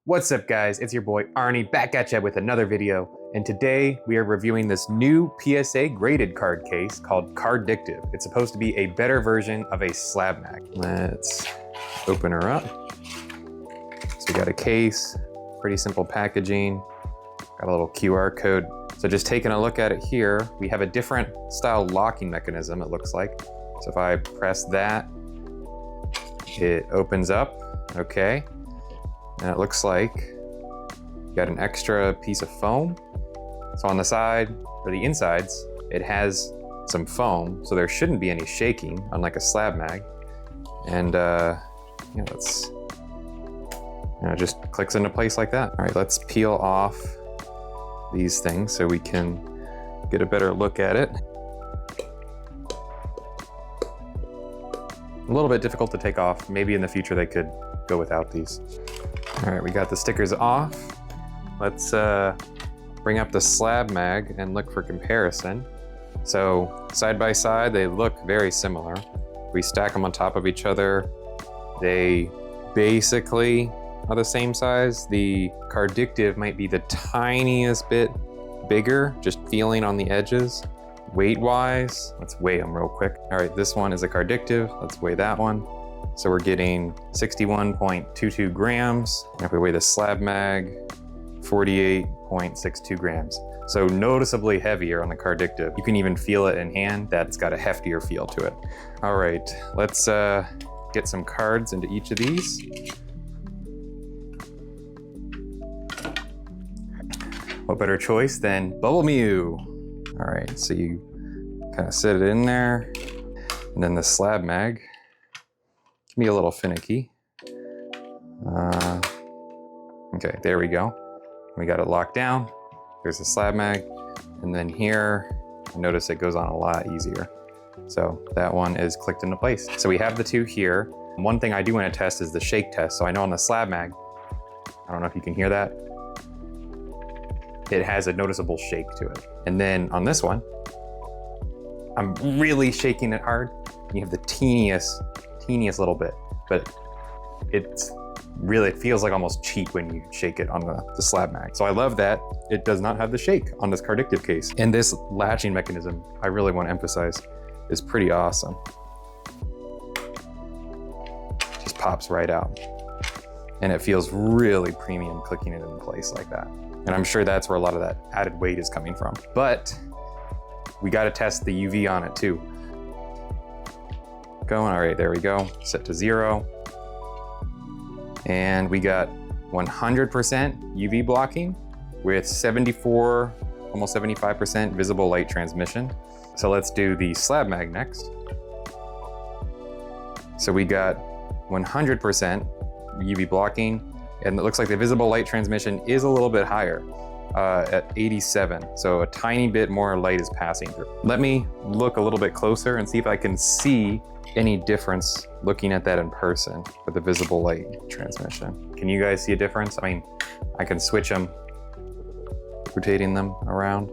What's up guys, it's your boy Arnie back at ya with another video, and today we are reviewing this new PSA graded card case called Carddictive. It's supposed to be a better version of a Slabmag. Let's open her up. So we got a case, pretty simple packaging, got a little QR code. So just taking a look at it here, we have a different style locking mechanism, it looks like. So if I press that, it opens up, okay. And it looks like you got an extra piece of foam. So on the side, or the insides, it has some foam, so there shouldn't be any shaking, unlike a Slabmag. And it just clicks into place like that. All right, let's peel off these things so we can get a better look at it. A little bit difficult to take off. Maybe in the future they could go without these. All right, we got the stickers off. Let's bring up the Slabmag and look for comparison. So side by side, they look very similar. We stack them on top of each other. They basically are the same size. The Carddictive might be the tiniest bit bigger, just feeling on the edges. Weight-wise, let's weigh them real quick. All right, this one is a Carddictive. Let's weigh that one. So we're getting 61.22 grams. And if we weigh the Slabmag, 48.62 grams. So noticeably heavier on the Carddictive. You can even feel it in hand. That's got a heftier feel to it. All right, let's get some cards into each of these. What better choice than Bubble Mew? All right, so you kind of set it in there. And then the Slabmag can be a little finicky. Okay, there we go. We got it locked down. There's the Slabmag. And then here, I notice it goes on a lot easier. So that one is clicked into place. So we have the two here. One thing I do want to test is the shake test. So I know on the Slabmag, I don't know if you can hear that, it has a noticeable shake to it. And then on this one, I'm really shaking it hard. You have the teeniest little bit, but it feels like almost cheap when you shake it on the Slabmag. So I love that it does not have the shake on this Carddictive case. And this latching mechanism, I really want to emphasize, is pretty awesome. Just pops right out. And it feels really premium clicking it in place like that. And I'm sure that's where a lot of that added weight is coming from. But we got to test the UV on it too. Going, all right, there we go. Set to 0. And we got 100% UV blocking with 74, almost 75% visible light transmission. So let's do the Slabmag next. So we got 100% UV blocking, and it looks like the visible light transmission is a little bit higher at 87. So a tiny bit more light is passing through. Let me look a little bit closer and see if I can see any difference looking at that in person with the visible light transmission. Can you guys see a difference? I mean, I can switch them, rotating them around.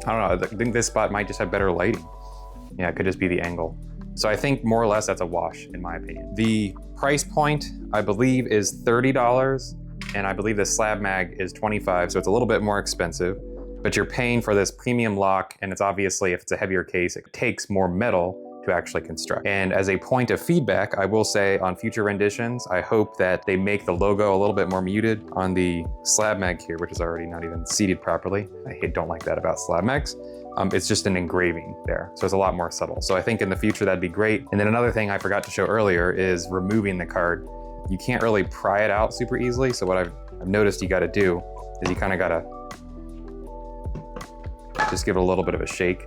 I don't know, I think this spot might just have better lighting. Yeah, it could just be the angle. So I think more or less that's a wash in my opinion. The price point, I believe, is $30, and I believe the Slabmag is $25, so it's a little bit more expensive. But you're paying for this premium lock, and it's obviously, if it's a heavier case, it takes more metal to actually construct. And as a point of feedback, I will say on future renditions, I hope that they make the logo a little bit more muted on the Slabmag here, which is already not even seated properly. I don't like that about Slabmags. It's just an engraving there, so it's a lot more subtle. So I think in the future that'd be great. And then another thing I forgot to show earlier is removing the card. You can't really pry it out super easily, so what I've noticed you gotta do is you kinda gotta just give it a little bit of a shake,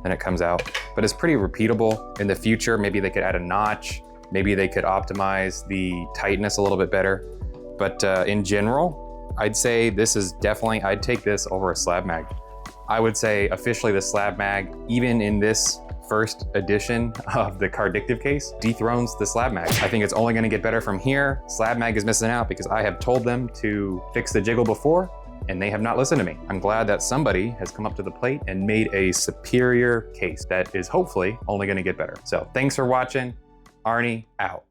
and it comes out. But it's pretty repeatable. In the future, maybe they could add a notch, maybe they could optimize the tightness a little bit better. But in general, I'd say this is definitely, I'd take this over a Slabmag. I would say officially the Slabmag, even in this first edition of the Carddictive case, dethrones the Slabmag. I think it's only gonna get better from here. Slabmag is missing out because I have told them to fix the jiggle before, and they have not listened to me. I'm glad that somebody has come up to the plate and made a superior case that is hopefully only gonna get better. So thanks for watching. Arnie out.